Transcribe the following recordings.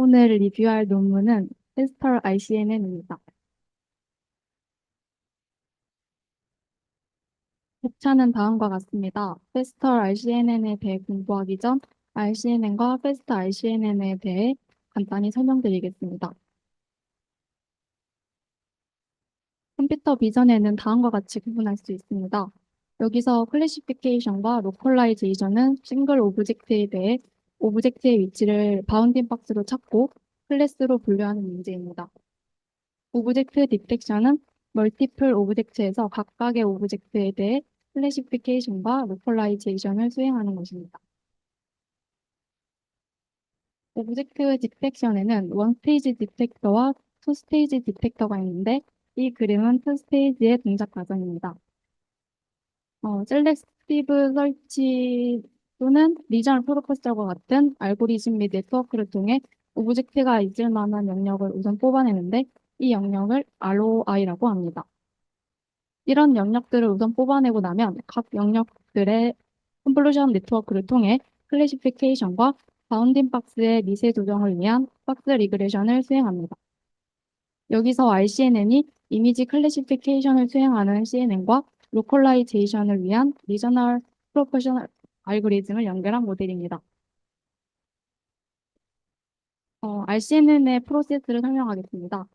오늘 리뷰할 논문은 페스털 ICNN입니다. 목차는 다음과 같습니다. 페스털 ICNN에 대해 공부하기 전 ICNN과 페스트 ICNN에 대해 간단히 설명드리겠습니다. 컴퓨터 비전에는 다음과 같이 구분할 수 있습니다. 여기서 클래시피케이션과 로컬라이제이션은 싱글 오브젝트에 대해 오브젝트의 위치를 바운딩 박스로 찾고 클래스로 분류하는 문제입니다. 오브젝트 디텍션은 멀티플 오브젝트에서 각각의 오브젝트에 대해 클래시피케이션과 로컬라이제이션을 수행하는 것입니다. 오브젝트 디텍션에는 원 스테이지 디텍터와 투 스테이지 디텍터가 있는데 이 그림은 투 스테이지의 동작 과정입니다. 셀렉티브 설치 또는 리저널 프로포서와 같은 알고리즘 및 네트워크를 통해 오브젝트가 있을 만한 영역을 우선 뽑아내는데 이 영역을 ROI라고 합니다. 이런 영역들을 우선 뽑아내고 나면 각 영역들의 컨볼루션 네트워크를 통해 클래시피케이션과 바운딩 박스의 미세 조정을 위한 박스 리그레션을 수행합니다. 여기서 RCNN이 이미지 클래시피케이션을 수행하는 CNN과 로컬라이제이션을 위한 리저널 프로포셔널 알고리즘을 연결한 모델입니다. RCNN의 프로세스를 설명하겠습니다.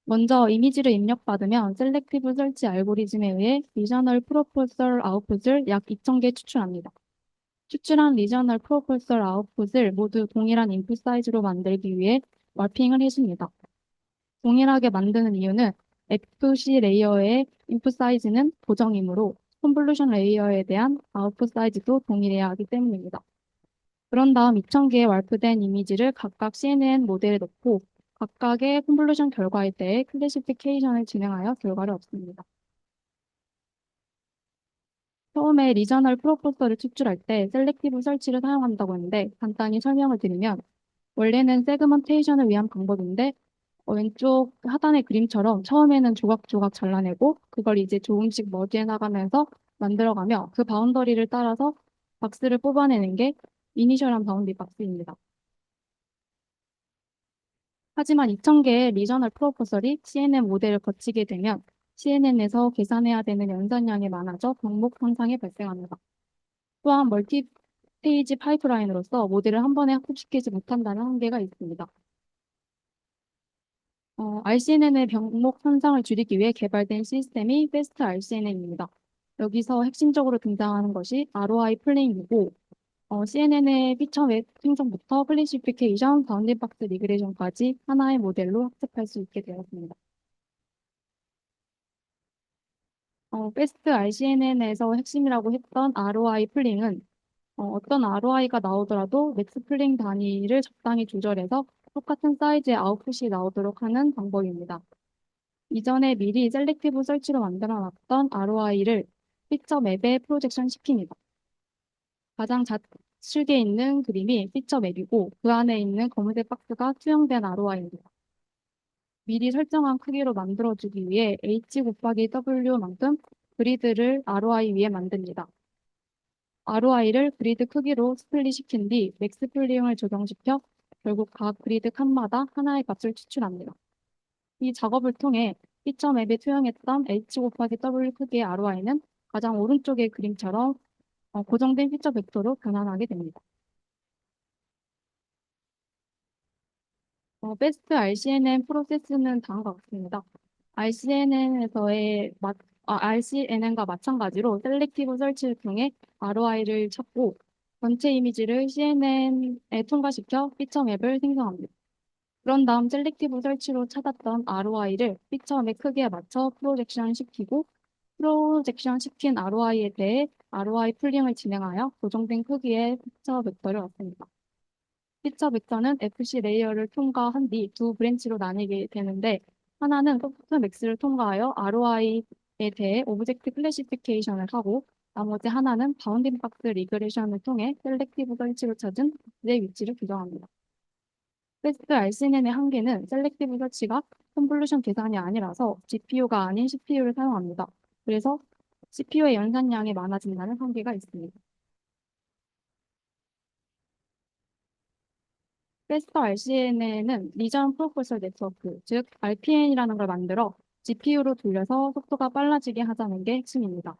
먼저 이미지를 입력받으면 셀렉티브 설치 알고리즘에 의해 리저널 프로포설 아웃풋을 약 2,000개 추출합니다. 추출한 리저널 프로포설 아웃풋을 모두 동일한 인풋 사이즈로 만들기 위해 워핑을 해줍니다. 동일하게 만드는 이유는 FC 레이어의 인풋 사이즈는 고정이므로 컨볼루션 레이어에 대한 아웃풋 사이즈도 동일해야 하기 때문입니다. 그런 다음 2,000개의 warp된 이미지를 각각 CNN 모델에 넣고 각각의 컨볼루션 결과에 대해 클래시피케이션을 진행하여 결과를 얻습니다. 처음에 리저널 프로포서를 추출할 때 셀렉티브 설치를 사용한다고 했는데 간단히 설명을 드리면 원래는 세그먼테이션을 위한 방법인데 왼쪽 하단의 그림처럼 처음에는 조각조각 잘라내고 그걸 이제 조금씩 머지해 나가면서 만들어가며 그 바운더리를 따라서 박스를 뽑아내는 게 이니셜한 바운디 박스입니다. 하지만 2,000개의 리저널 프로포설이 CNN 모델을 거치게 되면 CNN에서 계산해야 되는 연산량이 많아져 병목 현상이 발생합니다. 또한 멀티 스테이지 파이프라인으로서 모델을 한 번에 학습시키지 못한다는 한계가 있습니다. RCNN의 병목 현상을 줄이기 위해 개발된 시스템이 베스트 RCNN입니다. 여기서 핵심적으로 등장하는 것이 ROI 플레잉이고 CNN의 피처 웹 생성부터 클래시피케이션, 바운딩 박스 리그레이션까지 하나의 모델로 학습할 수 있게 되었습니다. 베스트 RCNN에서 핵심이라고 했던 ROI 플링은 어떤 ROI가 나오더라도 맥스 플링 단위를 적당히 조절해서 똑같은 사이즈의 아웃풋이 나오도록 하는 방법입니다. 이전에 미리 셀렉티브 설치로 만들어 놨던 ROI를 피처 맵에 프로젝션 시킵니다. 가장 좌측에 있는 그림이 피처 맵이고 그 안에 있는 검은색 박스가 투영된 ROI입니다. 미리 설정한 크기로 만들어주기 위해 H 곱하기 W만큼 그리드를 ROI 위에 만듭니다. ROI를 그리드 크기로 스플릿 시킨 뒤 맥스 플링을 조정시켜 결국 각 그리드 칸마다 하나의 값을 추출합니다. 이 작업을 통해 피처 맵에 투영했던 H 곱하기 W 크기의 ROI는 가장 오른쪽의 그림처럼 고정된 피처 벡터로 변환하게 됩니다. 베스트 RCNN 프로세스는 다음과 같습니다. RCNN과 마찬가지로 셀렉티브 설치를 통해 ROI를 찾고 전체 이미지를 CNN에 통과시켜 피처 맵을 생성합니다. 그런 다음 셀렉티브 설치로 찾았던 ROI를 피처 맵 크기에 맞춰 프로젝션 시키고 프로젝션 시킨 ROI에 대해 ROI 풀링을 진행하여 고정된 크기의 피처 벡터를 얻습니다. 피처 벡터는 FC 레이어를 통과한 뒤 두 브랜치로 나뉘게 되는데 하나는 소프트맥스를 통과하여 ROI에 대해 오브젝트 클래시피케이션을 하고 나머지 하나는 바운딩 박스 리그레션을 통해 셀렉티브 설치로 찾은 박스의 위치를 규정합니다. 베스트 RCNN의 한계는 셀렉티브 설치가 컨볼루션 계산이 아니라서 GPU가 아닌 CPU를 사용합니다. 그래서 CPU의 연산량이 많아진다는 한계가 있습니다. 베스트 RCNN은 리전 프로포설 네트워크, 즉 RPN이라는 걸 만들어 GPU로 돌려서 속도가 빨라지게 하자는 게 핵심입니다.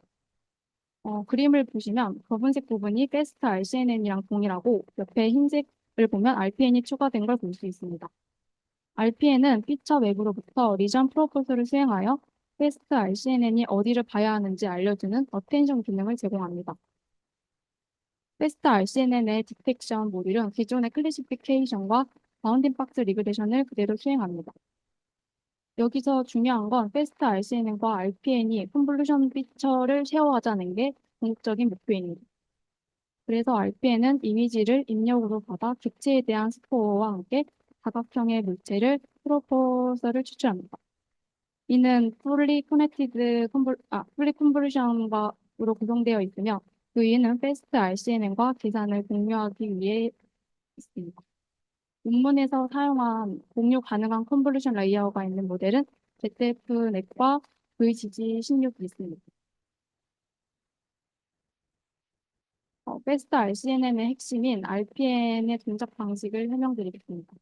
그림을 보시면 검은색 부분이 베스트 RCNN이랑 동일하고 옆에 흰색을 보면 RPN이 추가된 걸 볼 수 있습니다. RPN은 피처 웹으로부터 리전 프로포설을 수행하여 베스트 RCNN이 어디를 봐야 하는지 알려주는 어텐션 기능을 제공합니다. 베스트 RCNN의 디텍션 모듈은 기존의 클래시피케이션과 바운딩 박스 리그레션을 그대로 수행합니다. 여기서 중요한 건 베스트 RCNN과 RPN이 컨볼루션 피처를 쉐어하자는 게 궁극적인 목표입니다. 그래서 RPN은 이미지를 입력으로 받아 객체에 대한 스코어와 함께 다각형의 물체를 프로포서를 추출합니다. 이는 fully convolution으로 구성되어 있으며 그 이유는 패스트 RCNN과 계산을 공유하기 위해 있습니다. 논문에서 사용한 공유 가능한 컨볼루션 레이어가 있는 모델은 ZFNet과 VGG16이 있습니다. 패스트 RCNN의 핵심인 RPN의 동작 방식을 설명드리겠습니다.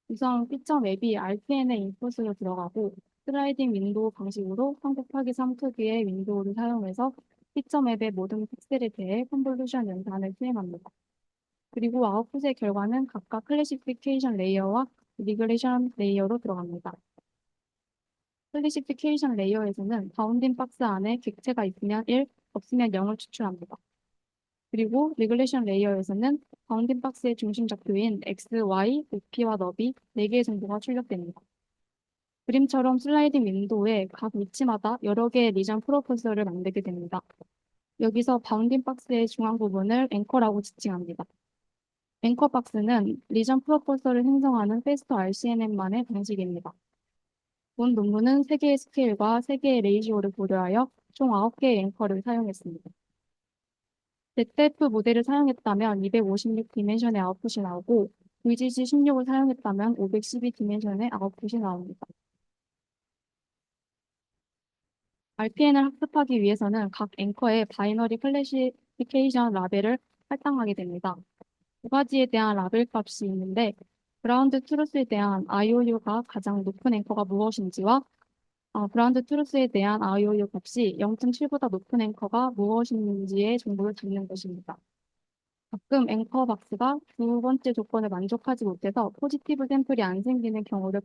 우선 피처 맵이 RPN의 인풋으로 들어가고 슬라이딩 윈도우 방식으로 3곱하기 3 크기의 윈도우를 사용해서 피처 맵의 모든 픽셀에 대해 컨볼루션 연산을 수행합니다. 그리고 아웃풋의 결과는 각각 클래시피케이션 레이어와 리그레이션 레이어로 들어갑니다. 클래시피케이션 레이어에서는 바운딩 박스 안에 객체가 있으면 1, 없으면 0을 추출합니다. 그리고 리그레이션 레이어에서는 바운딩 박스의 중심 좌표인 X, Y, 높이와 너비 4개의 정보가 출력됩니다. 그림처럼 슬라이딩 윈도우의 각 위치마다 여러 개의 리전 프로포서를 만들게 됩니다. 여기서 바운딩 박스의 중앙 부분을 앵커라고 지칭합니다. 앵커 박스는 리전 프로포서를 생성하는 패스트 RCNN만의 방식입니다. 본 논문은 3개의 스케일과 3개의 레이시오를 고려하여 총 9개의 앵커를 사용했습니다. ZF 모델을 사용했다면 256 디멘션의 아웃풋이 나오고 VGC16을 사용했다면 512 디멘션의 아웃풋이 나옵니다. RPN을 학습하기 위해서는 각 앵커의 바이너리 클래시피케이션 라벨을 할당하게 됩니다. 두 가지에 대한 라벨 값이 있는데 그라운드 트루스에 대한 IOU가 가장 높은 앵커가 무엇인지와 그라운드 트루스에 대한 IOU 값이 0.7보다 높은 앵커가 무엇인지의 정보를 담는 것입니다. 가끔 앵커 박스가 두 번째 조건을 만족하지 못해서 포지티브 샘플이 안 생기는 경우를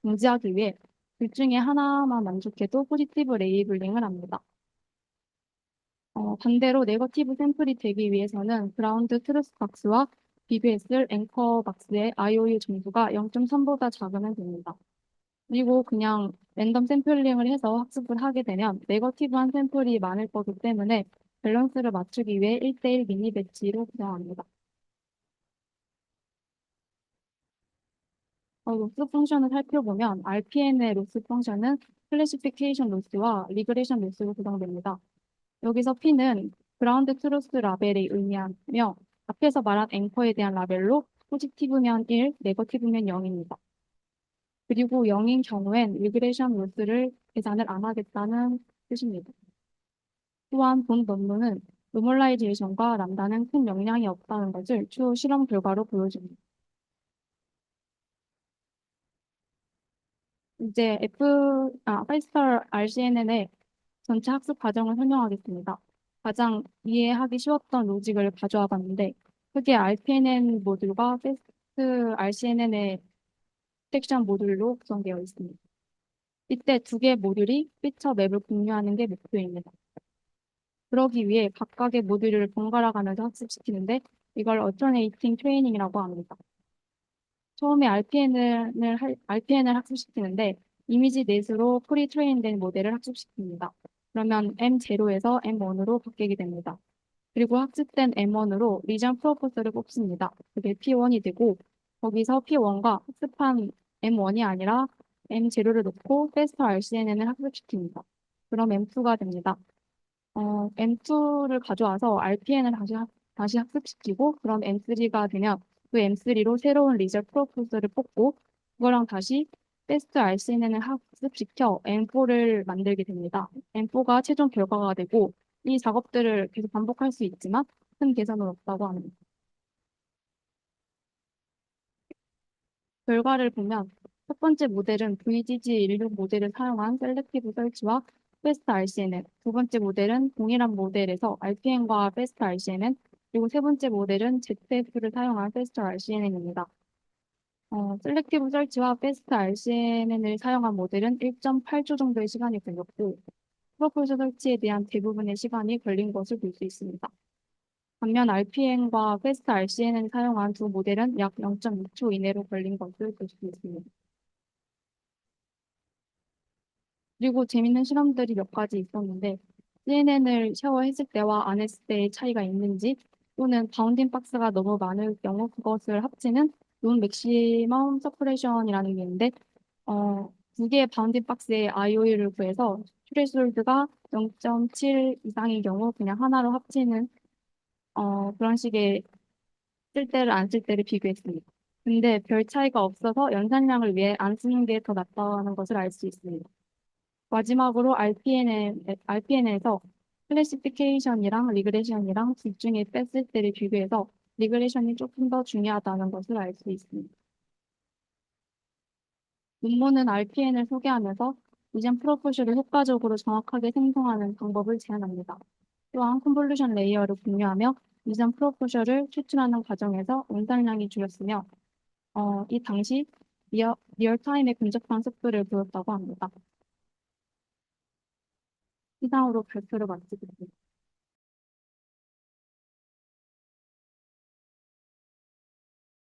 방지하기 위해 둘 중에 하나만 만족해도 포지티브 레이블링을 합니다. 반대로 네거티브 샘플이 되기 위해서는 그라운드 트루스 박스와 비교했을 앵커 박스의 IOU 정수가 0.3보다 작으면 됩니다. 그리고 그냥 랜덤 샘플링을 해서 학습을 하게 되면 네거티브한 샘플이 많을 거기 때문에 밸런스를 맞추기 위해 1대1 미니 배치로 구성합니다. 로스 펑션을 살펴보면 RPN의 로스 펑션은 클래시피케이션 로스와 리그레이션 로스로 구성됩니다. 여기서 P는 그라운드 트루스 라벨을 의미하며 앞에서 말한 앵커에 대한 라벨로 포지티브면 1, 네거티브면 0입니다. 그리고 0인 경우엔 리그레이션 로스를 계산을 안 하겠다는 뜻입니다. 또한 본 논문은 노멀라이제이션과 람다는 큰 영향이 없다는 것을 추후 실험 결과로 보여줍니다. 이제 파이스터 RCNN의 전체 학습 과정을 설명하겠습니다. 가장 이해하기 쉬웠던 로직을 가져와 봤는데, 크게 RPNN 모듈과 패스트 RCNN의 섹션 모듈로 구성되어 있습니다. 이때 두 개의 모듈이 피처 맵을 공유하는 게 목표입니다. 그러기 위해 각각의 모듈을 번갈아 가면서 학습시키는데, 이걸 Alternating Training이라고 합니다. 처음에 RPN을 학습시키는데 이미지 넷으로 프리 트레인된 모델을 학습시킵니다. 그러면 M0에서 M1으로 바뀌게 됩니다. 그리고 학습된 M1으로 리전 프로포스를 뽑습니다. 그게 P1이 되고 거기서 P1과 학습한 M1이 아니라 M0를 놓고 테스터 RCNN을 학습시킵니다. 그럼 M2가 됩니다. M2를 가져와서 RPN을 다시 학습시키고 그럼 M3가 되면 그 M3로 새로운 리저 프로포즈를 뽑고 그거랑 다시 테스트 RCNN을 학습시켜 M4를 만들게 됩니다. M4가 최종 결과가 되고 이 작업들을 계속 반복할 수 있지만 큰 개선은 없다고 합니다. 결과를 보면 첫 번째 모델은 VGG16 모델을 사용한 셀렉티브 설치와 패스트 RCNN, 두 번째 모델은 동일한 모델에서 RPN과 패스트 RCNN, 그리고 세 번째 모델은 ZF를 사용한 패스트 RCNN입니다. 셀렉티브 설치와 패스트 RCNN을 사용한 모델은 1.8초 정도의 시간이 걸렸고, 프로포즈 설치에 대한 대부분의 시간이 걸린 것을 볼 수 있습니다. 반면 RPN과 패스트 RCN을 사용한 두 모델은 약 0.2초 이내로 걸린 것을 볼 수 있습니다. 그리고 재밌는 실험들이 몇 가지 있었는데, CNN을 샤워했을 때와 안 했을 때의 차이가 있는지, 또는 바운딩 박스가 너무 많을 경우 그것을 합치는 논 맥시멈 서프레션이라는 게 있는데, 두 개의 바운딩 박스의 IOU를 구해서 슈레솔드가 0.7 이상인 경우 그냥 하나로 합치는 그런 식의 쓸 때를 안 쓸 때를 비교했습니다. 근데 별 차이가 없어서 연산량을 위해 안 쓰는 게 더 낫다는 것을 알 수 있습니다. 마지막으로 RPN에서 클래시피케이션이랑 리그레션이랑 둘 중에 뺐을 때를 비교해서 리그레션이 조금 더 중요하다는 것을 알 수 있습니다. 논문은 RPN을 소개하면서 이젠 프로포즈를 효과적으로 정확하게 생성하는 방법을 제안합니다. 또한 컨볼루션 레이어를 공유하며 이전 프로포저를 추출하는 과정에서 원산량이 줄였으며 이 당시 리얼타임의 근접한 속도를 보였다고 합니다. 이상으로 발표를 마치겠습니다.